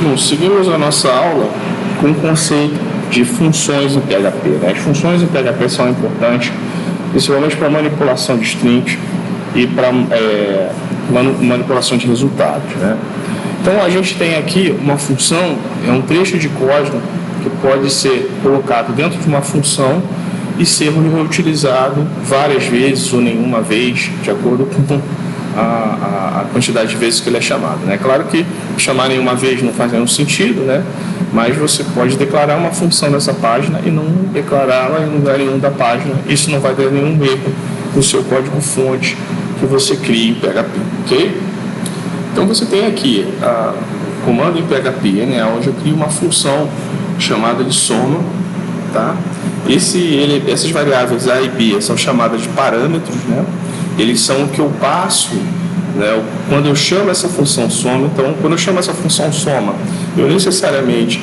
Bom, seguimos a nossa aula com o conceito de funções em PHP. Né? As funções em PHP são importantes, principalmente para manipulação de strings e para manipulação de resultados. Né? Então, a gente tem aqui uma função, é um trecho de código que pode ser colocado dentro de uma função e ser reutilizado várias vezes ou nenhuma vez, de acordo com a quantidade de vezes que ele é chamado. Né? Claro que chamar nenhuma vez não faz nenhum sentido, né? Mas você pode declarar uma função nessa página e não declará-la em lugar nenhum da página. Isso não vai dar nenhum erro no seu código-fonte que você cria em PHP, ok? Então você tem aqui o comando em PHP, né, onde eu crio uma função chamada de soma, tá? Essas variáveis A e B são chamadas de parâmetros, né? Eles são o que eu passo, né, quando eu chamo essa função soma. Então, quando eu chamo essa função soma, eu necessariamente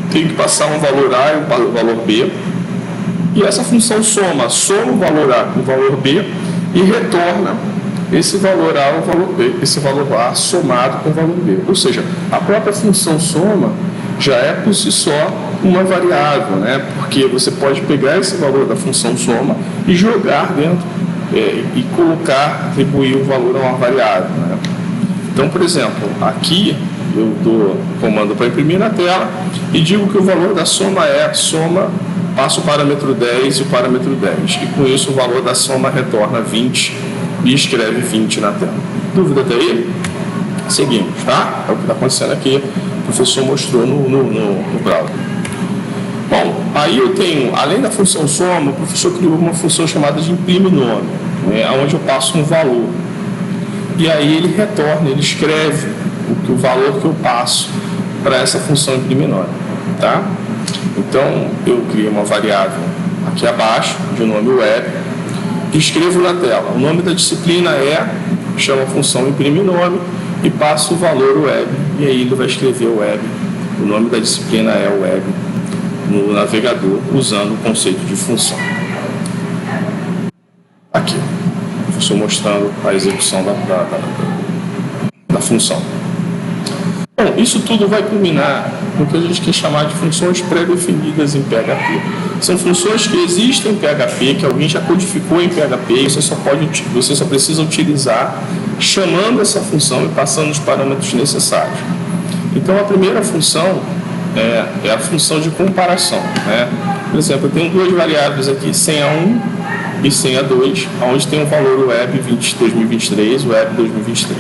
tenho que passar um valor A e um valor B, e essa função soma o valor A com o valor B e retorna esse valor A ou valor B, esse valor A somado com o valor B. Ou seja, a própria função soma já é por si só uma variável, né? Porque você pode pegar esse valor da função soma e jogar dentro e colocar, atribuir o valor a uma variável. Né? Então, por exemplo, aqui eu dou comando para imprimir na tela e digo que o valor da soma é soma, passo o parâmetro 10 e o parâmetro 10. E com isso o valor da soma retorna 20 e escreve 20 na tela. Dúvida até aí? Seguimos, tá? É o que está acontecendo aqui. O professor mostrou no browser. Bom, aí eu tenho, além da função soma, o professor criou uma função chamada de imprime nome, né, onde eu passo um valor. E aí ele retorna, ele escreve o valor que eu passo para essa função imprime nome, tá? Então, eu crio uma variável aqui abaixo, de nome web, e escrevo na tela. O nome da disciplina chama a função imprime nome, e passo o valor web, e aí ele vai escrever o web. O nome da disciplina é web no navegador, usando o conceito de função. Aqui, estou mostrando a execução da função. Bom, isso tudo vai culminar no que a gente quer chamar de funções pré-definidas em PHP. São funções que existem em PHP, que alguém já codificou em PHP, e você só precisa utilizar chamando essa função e passando os parâmetros necessários. Então, a primeira função é a função de comparação. Né? Por exemplo, eu tenho duas variáveis aqui, senha 1 e senha 2, onde tem o valor web 2023 e web 2023.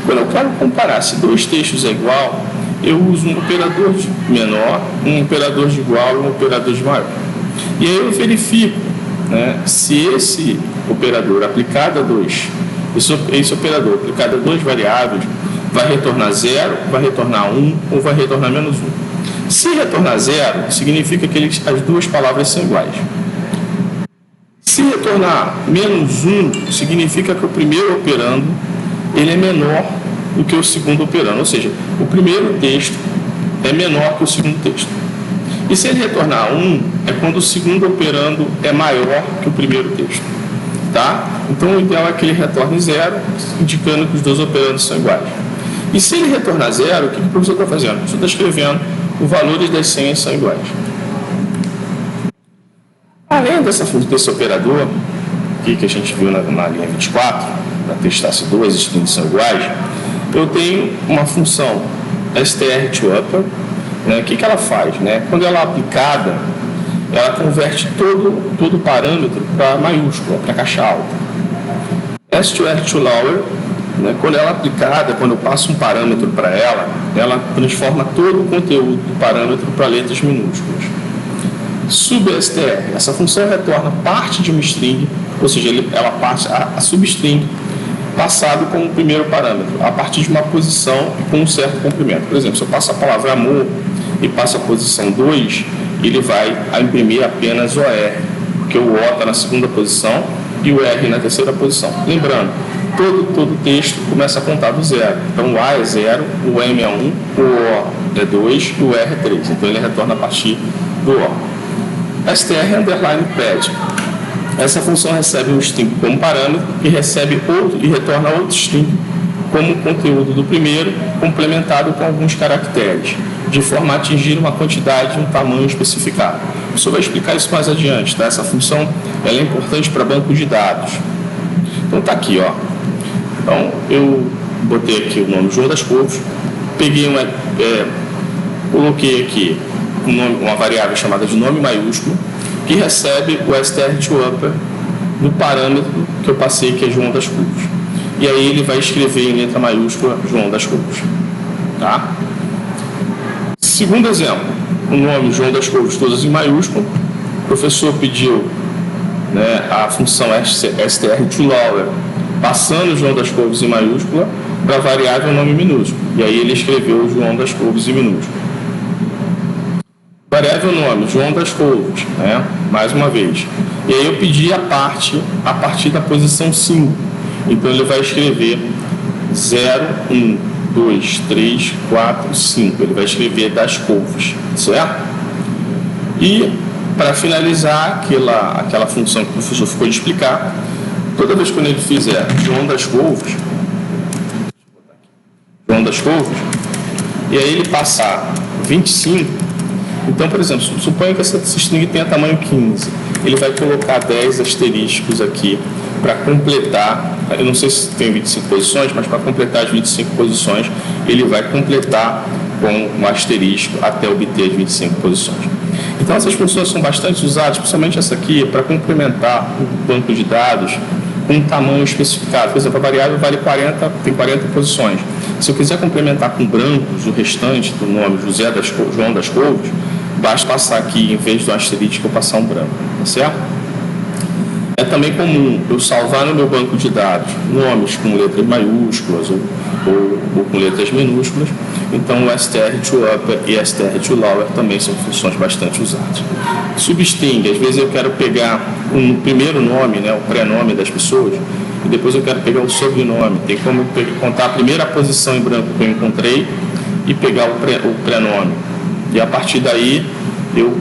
Quando eu quero comparar se dois textos é igual, eu uso um operador de menor, um operador de igual e um operador de maior. E aí eu verifico, né, se esse operador aplicado a esse operador aplicado a duas variáveis vai retornar 0, vai retornar 1 ou vai retornar menos 1. Se retornar 0, significa que as duas palavras são iguais. Se retornar menos 1, significa que o primeiro operando ele é menor do que o segundo operando. Ou seja, o primeiro texto é menor que o segundo texto. E se ele retornar 1, é quando o segundo operando é maior que o primeiro texto. Tá? Então, o ideal é que ele retorne 0, indicando que os dois operandos são iguais. E se ele retornar 0, o que o professor está fazendo? O professor está escrevendo os valores das senhas são iguais. Além desse operador, aqui que a gente viu na linha 24, para testar se duas strings são iguais, eu tenho uma função str2upper, né? O que ela faz? Né? Quando ela é aplicada, ela converte todo parâmetro para maiúscula, para caixa alta. str2lower, né? Quando ela é aplicada, quando eu passo um parâmetro para ela transforma todo o conteúdo do parâmetro para letras minúsculas. Substr, essa função retorna parte de uma string, ou seja, ela passa a substring passado como o primeiro parâmetro, a partir de uma posição com um certo comprimento. Por exemplo, se eu passo a palavra amor e passo a posição 2, ele vai imprimir apenas o OR, porque o O está na segunda posição e o R na terceira posição. Lembrando, todo texto começa a contar do 0. Então, o A é 0, o M é 1, o O é 2 e o R é 3. Então, ele retorna a partir do O. str_pad. Essa função recebe um string como parâmetro e retorna outro string como o conteúdo do primeiro, complementado com alguns caracteres, de forma a atingir uma quantidade e um tamanho especificado. O professor vai explicar isso mais adiante, tá? Essa função ela é importante para banco de dados. Então está aqui, ó. Então eu botei aqui o nome João das Couves, peguei coloquei aqui uma variável chamada de nome maiúsculo, que recebe o str2upper do parâmetro que eu passei, que é João das Couves. E aí ele vai escrever em letra maiúscula João das Couves. Tá? Segundo exemplo, o nome João das Couves, todas em maiúsculo. O professor pediu, né, a função str2lower, passando João das Couves em maiúscula, para a variável nome minúsculo. E aí ele escreveu João das Couves em minúsculo. Variável nome, João das Couves, né? Mais uma vez. E aí eu pedi a partir da posição 5. Então ele vai escrever 0, 1, 2, 3, 4, 5. Ele vai escrever das couves, certo? E para finalizar aquela função que o professor ficou de explicar, toda vez que ele fizer João das Couves, e aí ele passar 25, então, por exemplo, suponha que essa string tenha tamanho 15. Ele vai colocar 10 asterísticos aqui para completar, eu não sei se tem 25 posições, mas para completar as 25 posições, ele vai completar com um asterisco até obter as 25 posições. Então, essas funções são bastante usadas, principalmente essa aqui, para complementar o banco de dados com um tamanho especificado. Por exemplo, a variável vale 40, tem 40 posições. Se eu quiser complementar com brancos o restante do nome João das Couves, basta passar aqui, em vez do asterístico, eu passar um branco, tá certo? É também comum eu salvar no meu banco de dados nomes com letras maiúsculas ou com letras minúsculas. Então, o str2upper e str2lower também são funções bastante usadas. Substring, às vezes eu quero pegar um primeiro nome, né, o prenome das pessoas, e depois eu quero pegar o sobrenome. Tem como contar a primeira posição em branco que eu encontrei e pegar o prenome. E a partir daí eu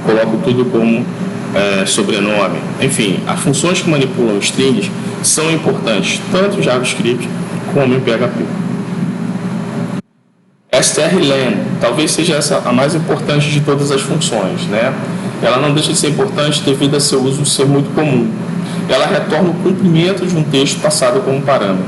coloco tudo como sobrenome. Enfim, as funções que manipulam strings são importantes tanto em JavaScript como em PHP. strlen, talvez seja essa a mais importante de todas as funções, né? Ela não deixa de ser importante devido a seu uso ser muito comum. Ela retorna o comprimento de um texto passado como parâmetro.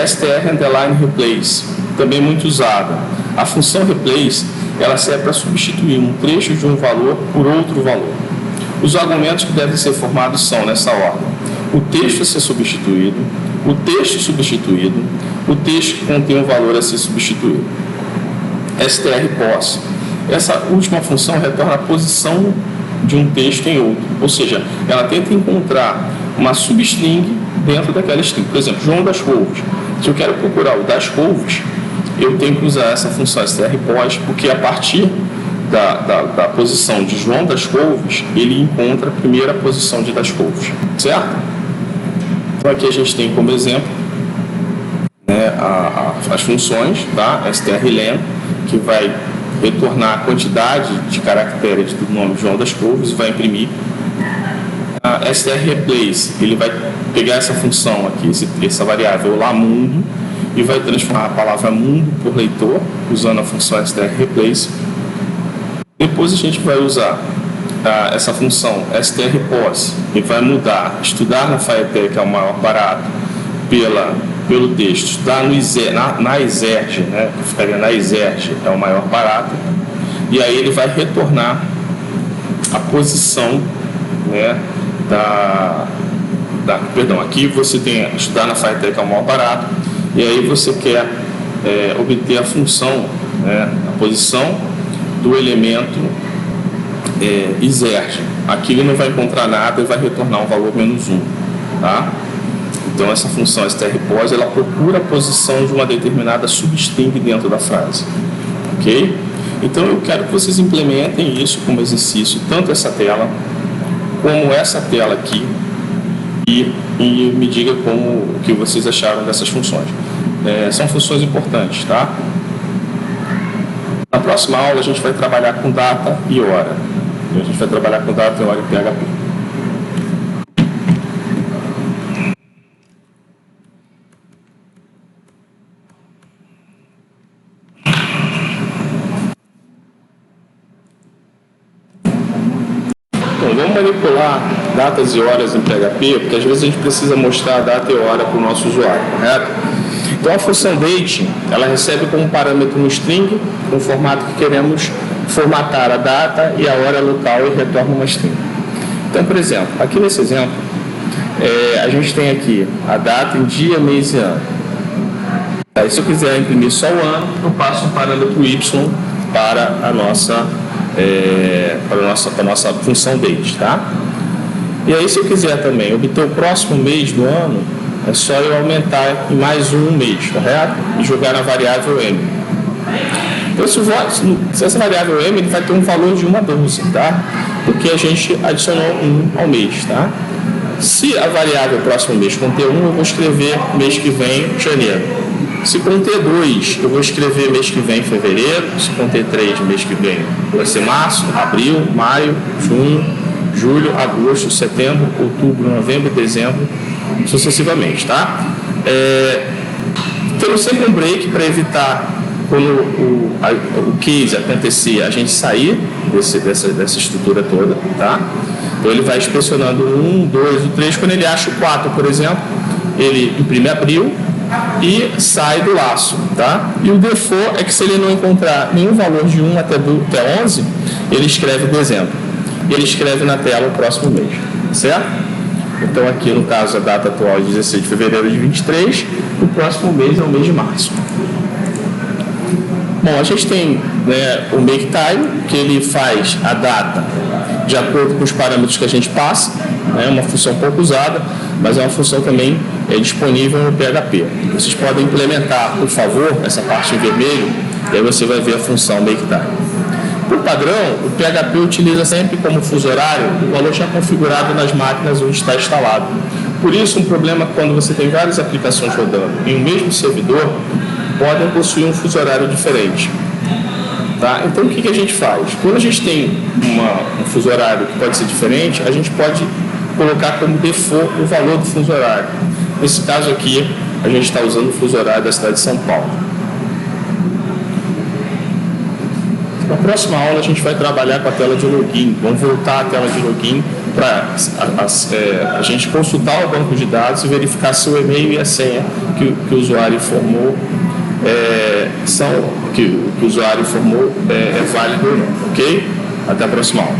str_replace, também muito usada. A função replace, ela serve para substituir um trecho de um valor por outro valor. Os argumentos que devem ser formados são, nessa ordem: o texto a ser substituído, o texto substituído, o texto que contém um valor a ser substituído. strPos. Essa última função retorna a posição de um texto em outro, ou seja, ela tenta encontrar uma substring dentro daquela string. Por exemplo, João das Couves. Se eu quero procurar o das couves, eu tenho que usar essa função strPos, porque a partir da posição de João das Couves, ele encontra a primeira posição de das couves, certo? Então aqui a gente tem como exemplo, né, as funções, tá? strlen, que vai retornar a quantidade de caracteres do nome João das Couves e vai imprimir. A strreplace, ele vai pegar essa função aqui, essa variável lá mundo, e vai transformar a palavra mundo por leitor, usando a função strreplace. Depois a gente vai usar essa função strpos, que vai mudar estudar na FireTech, que é o maior barato, pelo texto, estudar na exerge, né, que ficaria na exerge, é o maior barato, e aí ele vai retornar a posição, né, perdão, aqui você tem estudar na FireTech, que é o maior barato, e aí você quer obter a função, né, a posição do elemento exerge. Aqui ele não vai encontrar nada e vai retornar um valor -1, tá? Então essa função strpos, ela procura a posição de uma determinada substring dentro da frase, ok? Então eu quero que vocês implementem isso como exercício, tanto essa tela como essa tela aqui, e me diga o que vocês acharam dessas funções. São funções importantes, tá? Na próxima aula a gente vai trabalhar com data e hora. A gente vai trabalhar com data e hora em PHP. Bom, vamos manipular datas e horas em PHP, porque às vezes a gente precisa mostrar a data e hora para o nosso usuário, correto? Então a função date, ela recebe como parâmetro um string, no formato que queremos formatar a data e a hora local e retorna uma string. Então, por exemplo, aqui nesse exemplo, a gente tem aqui a data em dia, mês e ano. Aí, se eu quiser imprimir só o ano, eu passo um parâmetro y para a nossa função date, tá? E aí, se eu quiser também obter o próximo mês do ano, é só eu aumentar em mais um mês, correto? E jogar na variável m. Então, se essa variável m ele vai ter um valor de 1 a 12, tá? Porque a gente adicionou 1 ao mês, tá? Se a variável próximo mês conter 1, eu vou escrever mês que vem, janeiro. Se conter 2, eu vou escrever mês que vem, fevereiro. Se conter 3, mês que vem, vai ser março, abril, maio, junho, julho, agosto, setembro, outubro, novembro, dezembro, sucessivamente, tá? Temos sempre um break para evitar, quando o case acontecer, a gente sair dessa estrutura toda, tá? Então ele vai inspecionando 1, 2, 3, quando ele acha o 4, por exemplo, ele imprime abril e sai do laço, tá? E o default é que se ele não encontrar nenhum valor de 1 até 11, ele escreve dezembro. E ele escreve na tela o próximo mês, certo? Então aqui no caso a data atual é 16 de fevereiro de 23, o próximo mês é o mês de março. Bom, a gente tem, né, o MakeTime, que ele faz a data de acordo com os parâmetros que a gente passa, né, uma função pouco usada, mas é uma função também disponível no PHP. Vocês podem implementar, por favor, essa parte em vermelho, e aí você vai ver a função MakeTime. Por padrão, o PHP utiliza sempre como fuso horário o valor já configurado nas máquinas onde está instalado. Por isso, um problema quando você tem várias aplicações rodando em um mesmo servidor, podem possuir um fuso horário diferente. Tá? Então, o que a gente faz? Quando a gente tem um fuso horário que pode ser diferente, a gente pode colocar como default o valor do fuso horário. Nesse caso aqui, a gente está usando o fuso horário da cidade de São Paulo. Na próxima aula, a gente vai trabalhar com a tela de login. Vamos voltar à tela de login para a gente consultar o banco de dados e verificar se o e-mail e a senha que o usuário informou que o usuário informou é válido ou não, ok? Até a próxima aula.